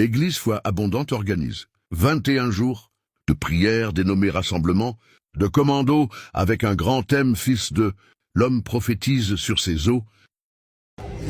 Église Foi Abondante organise 21 jours de prière dénommés rassemblement, de commando avec un grand thème fils de l'homme prophétise sur ses eaux.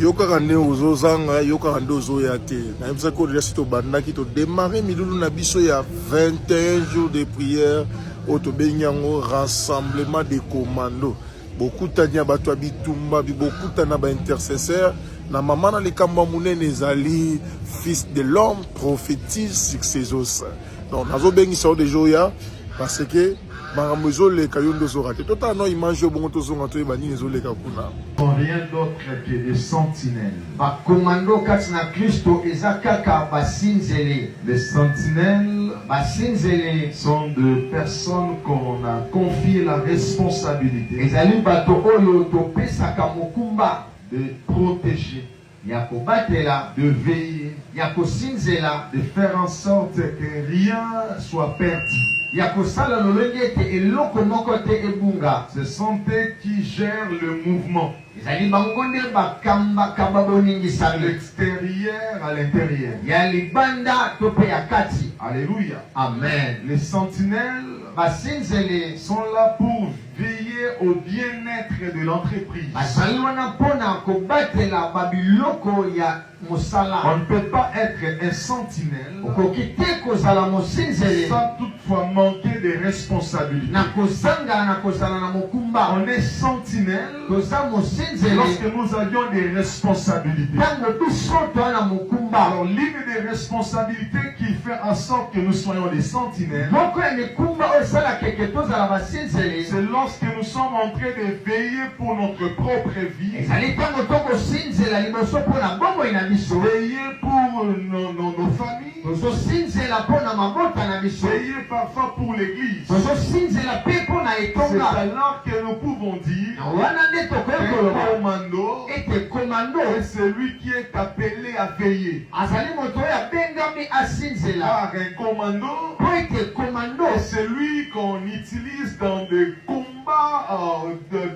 Yoka nde ozozanga yoka nde ozoya te na yebisa ko déjà sito bandaki to démarrer milulu na biso ya 21 jours de prière auto benyango rassemblement des commandos beaucoup tanya bato bitumba beaucoup tana ba intercesseur na mama na likamba munene ezali fils de l'homme prophétise sur ses os. Donc nazo bengi so de joya parce que maramozole kayondo zorate tota no image bon to zonga to ebani ezole kakuna rien d'autre que des sentinelles. Ba commando katina Kristo ezakaka basinzele. Les sentinelles basinzele sont de personnes qu'on a confié la responsabilité ezali bato oyo topesaka mokumba de protéger, ya kobatela, de veiller, ya kosinzela, de faire en sorte que rien soit perdu. ya kosala lolenge ete eloko moko te ebunga. Ce sont eux qui gèrent le mouvement, ezali bango nde bakambaka baboningisa de l'extérieur à l'intérieur. ya libanda to pe ya kati. Alléluia. Amen. Les sentinelles basinzele sont là pour veiller au bien-être de l'entreprise. bazali wana mpona kobatela babiloko ya mosala. On ne peut pas être un sentinelle okoki te kozala mosinzele sans toutefois manquer de responsabilités. na kozanga na kozala na mokumba. On est sentinelle toza mosinzele lorsque nous avions des responsabilités. ntango biso toa na mokumba. Alors l'une des responsabilités qui fait en sorte que nous soyons des sentinelles, moko ya mikumba oyo esalaka eke tozala basinzele c'est lorsque nous sommes en train de veiller pour notre propre vie, ezali ntango tokosinzela liboso mpona bomoi na biso. veiller pour nos familles, tozosinzela mpona mabota na biso. veiller parfois pour l'église. tozosinzela mpe mpona C'est etonga. alors que nous pouvons dire na wana nde tokoki qu'un koloba commando ete komando est celui qui est appelé à veiller. azali moto oyo abengami asinzela. Car un commando po ete komando est celui qu'on utilise dans des combats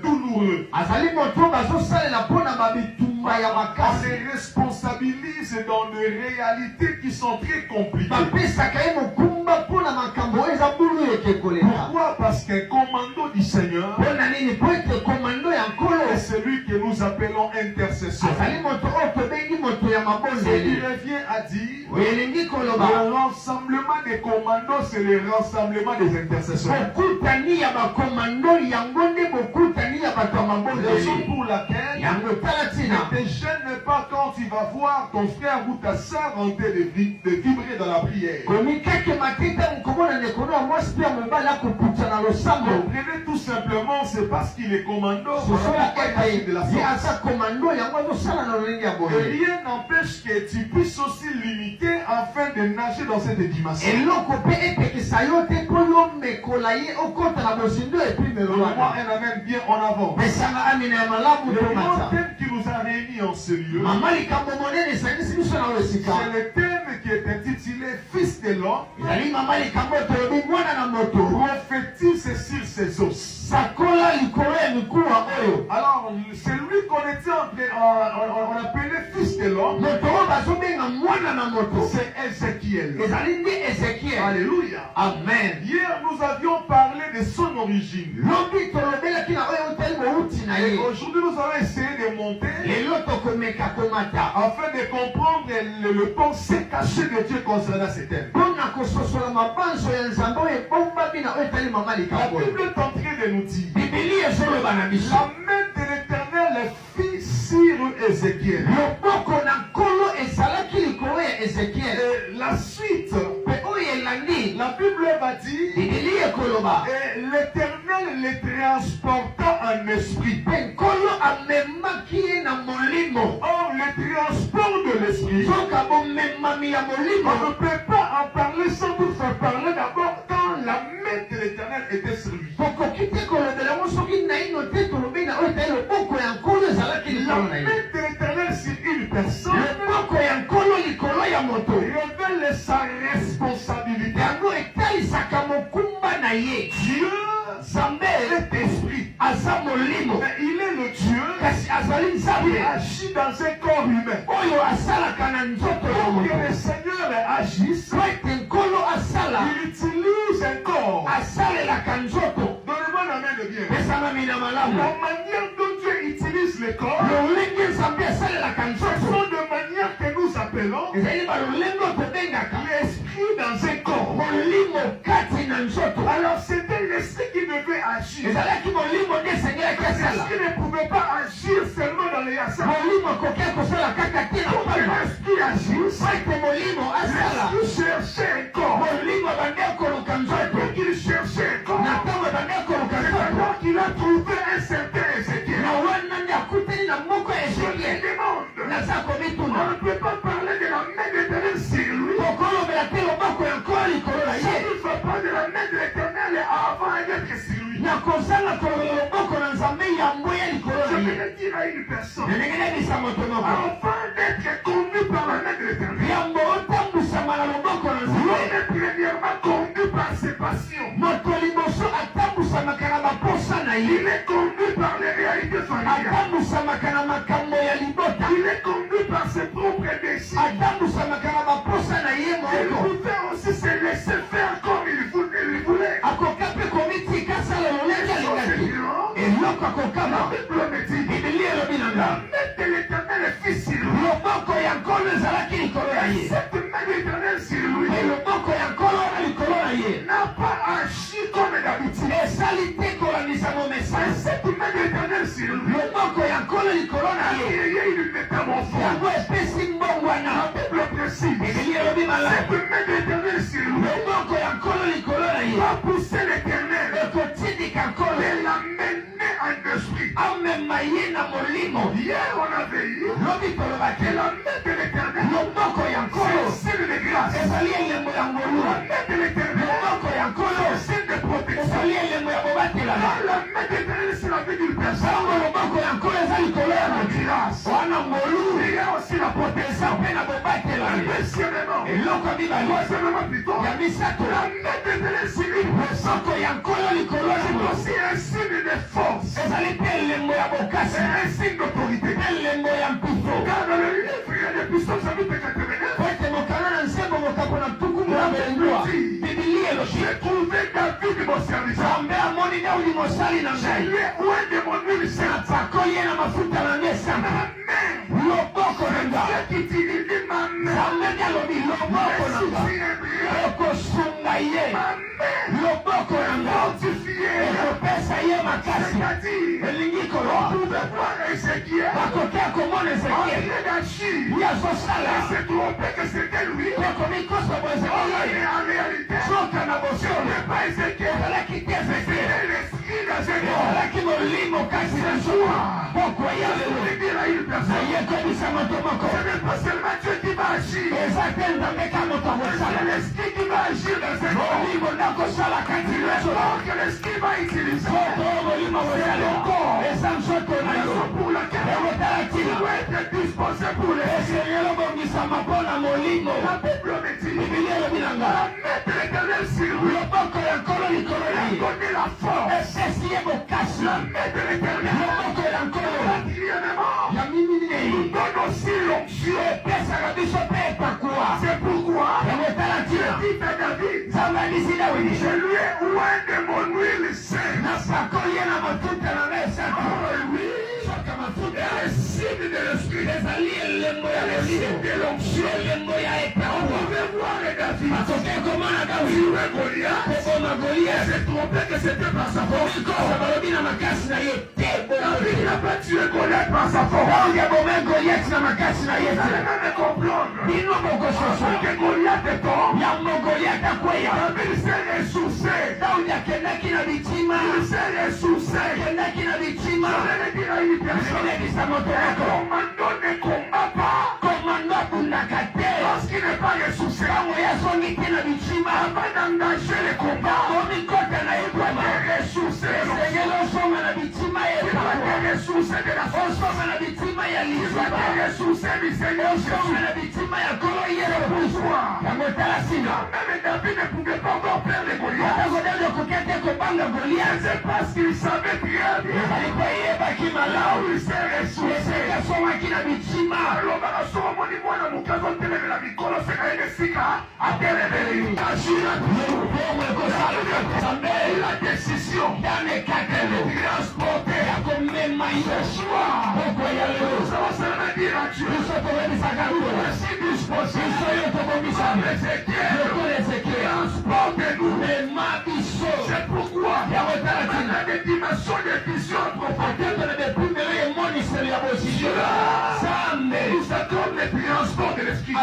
douloureux. azali moto oyo bazosalela mpona babitumba ya On makasi. les responsabilise dans des réalités qui sont très compliquées. bapesaka ye mokumba mpona makambo oyo eza bulu eke koleka. Pourquoi? Parce qu'un commando du Seigneur mpona nini? po ete komando ya nkolo est celui que nous appelons intercesseur. azali moto oyo tobengi moto ya Ce qui mabondeli. revient à dire, oyo elingi koloba le rassemblement des commandos, c'est le rassemblement des intercesseurs. bokutani ya bakomando yango nde bokutani ya bato ya Raison mabondeli. pour laquelle yango tala tina ne te gêne pas quand tu vas voir ton frère ou ta sœur en train de vibrer dans la prière. komikake matita mokomona ndeko no mwasi mpe ya mobali akoputsa na losambo. Comprenez tout simplement, c'est parce qu'il est commando. sosola de la ete ye sorte. aza komando yango azosala na lolenge ya Et boye. rien n'empêche que tu puisses aussi limiter afin de nager dans cette dimension. eloko mpe epekisa yo te mpo yo mekola ye okota na bozindo epui Donne-moi melobaka. un amen bien en avant. pesanga amina ya malamu Le grand tomata. thème qui nous a réunis en ce lieu, mama likambo monene esangisi biso na oyo esika. c'est le thème qui est intitulé Fils de l'homme, ezali mama likambo tolobi mwana na moto prophétise sur ses os. sakola likolo ya mikuwa oyo. Alors, celui qu'on était on appelait Fils de l'homme, moto oyo bazobenga mwana na moto c'est Ézéchiel. ezali nde ezekiel. Alléluia. amen. Hier, nous avions parlé de son origine. lobi tolobelaki na oyo otali bouti na Et ye. aujourd'hui, nous allons essayer de monter lelo tokomeka komata afin de comprendre le pensée caché de Dieu concernant ces thèmes. mpona kososola mabanzo ya nzambe oyo ebombami na oyo etali mama La likambo oyo. Bible est en train de nous dire, bibili ezoloba na biso la main de l'Éternel fit sur Ézéchiel. loboko na nkolo ezalaki likolo ya ezekiel. Et la suite, mpe oyo elandi la Bible va dire, bibili ekoloba et l'Éternel les transporta en esprit. mpe nkolo amemaki ye na molimo. Or, le transport de l'esprit, soka bomemami ya on molimo ne peut pas en parler sans vous faire parler d'abord quand la main de l'Éternel était sur lui. tokoki te kolobela ngo soki naino te tolobi na oyo etali loboko ya nkolo ezalaki La likolo na main ye. de l'Éternel sur une personne loboko ya nkolo likolo ya moto révèle sa responsabilité. yango etalisaka mokumba na ye. Dieu nzambe est esprit. aza molimo Mais il est le Dieu kasi azali qui nzambe agit dans un corps humain. oyo asalaka na nzoto ya Donc moto. le Seigneur agisse, il utilise un corps. Donne-moi la main de bien. La manière dont Dieu utilise le corps, ce sont de manière que nous appelons l'esprit dans un corps. Alors c'était l'esprit qui devait agir. L'esprit ne pouvait pas agir seulement dans les yassas. Pour que l'esprit agisse, l'esprit cherchait un corps. Dès qu'il cherchait un corps, c'est alors qu'il a trouvé un certain Ézéchiel. Je me demande, on ne peut pas parler de la main de l'Éternel sur lui. Ça ne fait pas de la main de l'Éternel avant d'être sur lui. Je vais le dire à une personne, avant d'être conduit par la main de l'Éternel, l'homme est premièrement conduit par ses passions. Il est conduit par les réalités familiales. Il est conduit par ses propres désirs. Il pouvait aussi se laisser faire comme il voulait. La Bible me dit, la main de l'Éternel est fille sur lui. Cette main de l'Éternel sur lui n'a pas agi comme d'habitude. Cette main de l'Éternel sur lui a créé une métamorphose. La Bible précise, cette main de l'Éternel sur lui va pousser l'Éternel et l'amener en esprit. Hier on avait eu que la main de l'Éternel, c'est signe de grâce. La main de l'Éternel, c'est signe de protection. La main de l'Éternel, c'est la vie d'une personne. La grâce. Il y a aussi la protection. Troisièmement plutôt, la main de l'Éternel, c'est aussi un signe de force. C'est un signe d'autorité. Car dans le livre des psaumes, chapitre 89, j'ai trouvé David mon serviteur. Je lui ai oint de mon huile sainte. Dieu qui utilise ma main. Pas seulement Dieu qui va agir, c'est l'esprit qui va agir dans ce corps, que l'esprit va utiliser. C'est le corps, raison pour laquelle il doit être disposé pour l'esprit. La Bible me dit, la main de l'Éternel sur lui a donné la force. La main de l'Éternel, quatrièmement, nous donne aussi l'onction. C'est pourquoi Dieu dit à David, je lui ai oint de mon huile sainte. Le signe de l'esprit, le signe de l'onction. On pouvait voir David. Goliath s'est trompé que c'était par sa force. David n'a pas tué Goliath par sa force. Vous allez même comprendre que Goliath est mort. David s'est ressourcé. Il s'est ressourcé. Je vais dire à une personne, un commando ne combat pas lorsqu'il n'est pas ressourcé. Avant d'engager le combat, il doit te ressourcer. Il doit te ressourcer de la force. Il doit te ressourcer du Seigneur Jésus. Pourquoi? Même David ne pouvait pas encore perdre Goliath. C'est parce qu'il savait très bien là où il s'est ressourcé. Alors, la décision dans les cas de transporter à combien ce soir. Pourquoi y aller? Ça va se dire à Dieu. Nous sommes pour les sagarous. Si disposés, soyez pour vos missions. Transportez-nous. C'est pourquoi il y a des dimensions de vision profondes. Nous sommes les transports de l'esprit.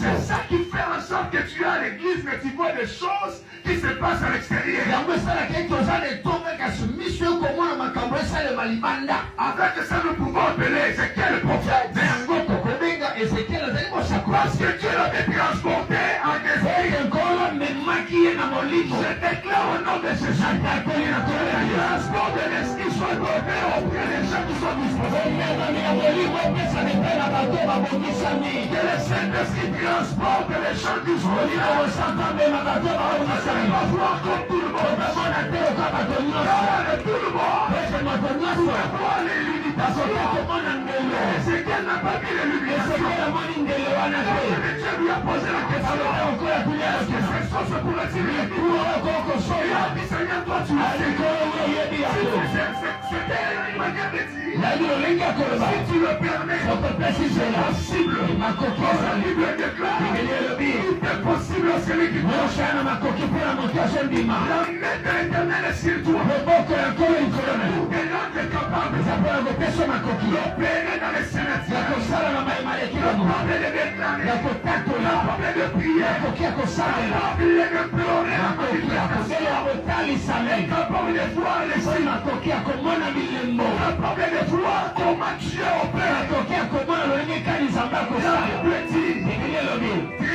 C'est ça qui fait en sorte que tu es à l'église, mais tu vois des choses qui se passent à l'extérieur. Avec ça, nous pouvons appeler Ézéchiel le prophète. Parce que Dieu l'avait transporté en esprit. Je déclare au nom de Jésus. Transport de l'esprit soit donné auprès des gens qui sont disposés. Que le Saint-Esprit transporte les gens disponibles. On va voir comme tout le monde. Tout le monde. On va voir les limitations. C'est qu'elle n'a pas mis les limitations. Dieu lui a posé la question. C'est pour la tirer. Il a dit, Seigneur, toi tu l'as dit. C'était une manière de dire. Si tu le permets, c'est possible. La Bible déclare, tout est possible à celui qui croit. La main de l'Éternel est sur toi. Et l'homme est capable d'opérer dans les sénats. Capable de déclarer. Capable de prier. Capable de pleurer. Capable de voir les signes. Capable de voir comment Dieu opère.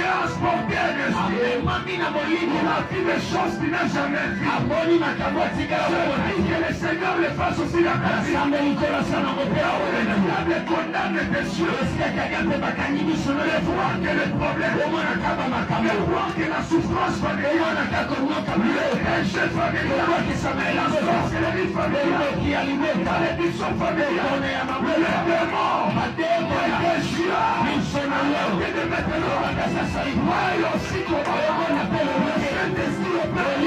Transporter un esprit. Il a vu des choses qu'il n'a jamais vues. Que le Seigneur le fasse aussi dans ta vie. Le condamne tes cieux. Le voir que le problème. Le voir que la souffrance familiale. Le péché familial. La sorcellerie familiale. La réduction familiale. Le démon. Et de maintenant, moi aussi, comment on appelle le Saint-Esprit au Père.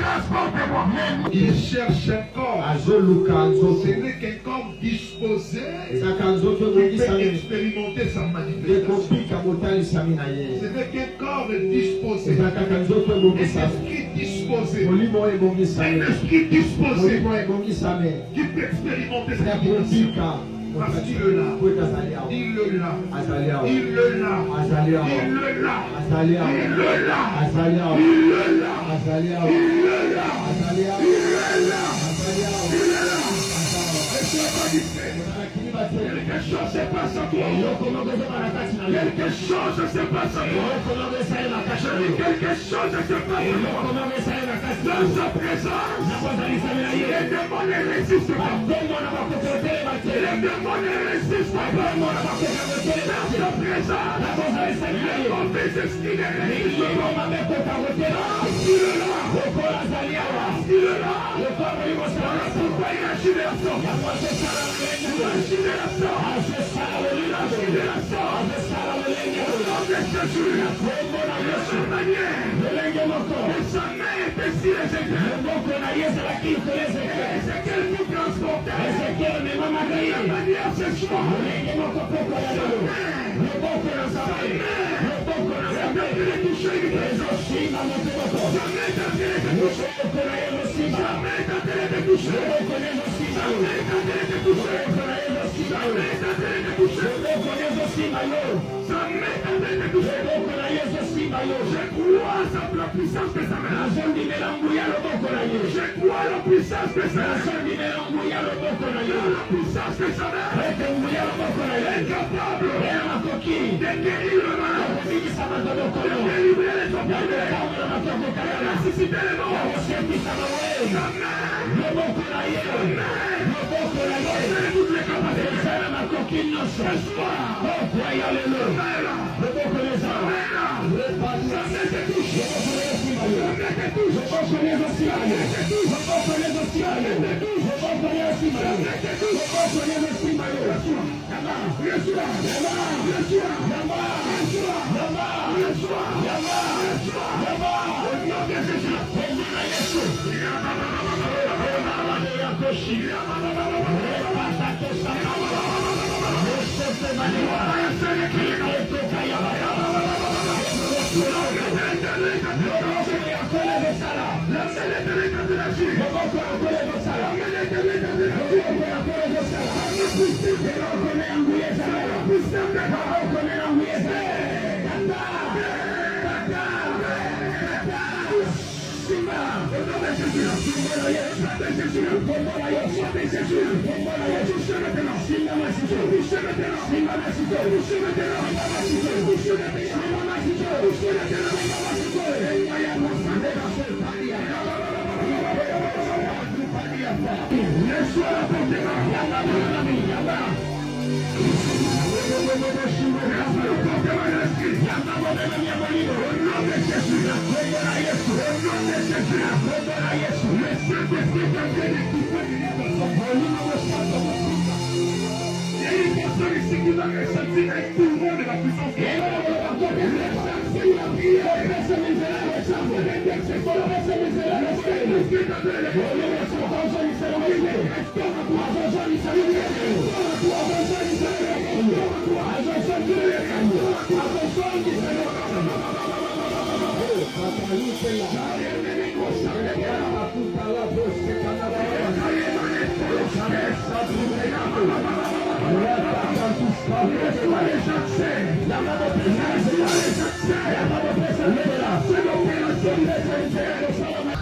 Transportez-moi. Il cherche un corps. Ce n'est qu'un corps disposé qui peut expérimenter sa manifestation. Ce n'est qu'un corps disposé. Un esprit disposé. Un esprit disposé qui peut expérimenter sa manifestation. Parce qu'il le l'a. Il le l'a. Il le l'a. Il le l'a. Il le l'a. Il le l'a. Il le l'a. Il le l'a. Quelque chose se passe à toi. Quelque chose se passe à toi. Quelque chose se passe à toi. Dans sa présence, les démons ne résistent pas. Les démons ne résistent pas. Dans sa présence, les mauvais esprits ne résistent pas. Il est là. Il est là. Pourquoi il agit de la sorte? Il agit de la sorte. Il agit de la sorte. Au nom de Jésus, de sa manière, de sa main est ainsi les éclairs. Ézéchiel vous transportait. De manière sexuelle. Sa main est de toucher une personne. Sa main est de toucher. Sa main est de toucher. Sa main est de toucher. Sa main est de toucher. Sa main est de toucher. Je crois à la puissance de sa main. Je crois à la puissance de sa main. La puissance de sa main est capable de guérir le malade, de délivrer les opprimés, de ressusciter les morts. Sa main possède toutes les capacités. Ce soir,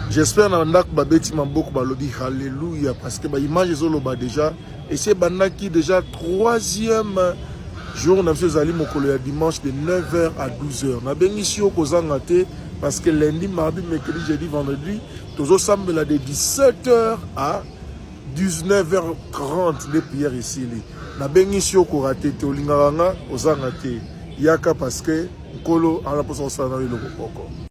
J'espère que babeti mamboko balobi hallelujah parce que image ezoloba déjà et c'est bandaki déjà troisième jour na monsieur Zali mokolo ya dimanche de 9h à 12h. Na bengi kozanga te parce que lundi, mardi, mercredi, jeudi, vendredi tozo sambela de 17h à 19h30 les prières ici. Na bengi korate te olinganga ozanga te yaka parce que nkolo ala posa osana le poko.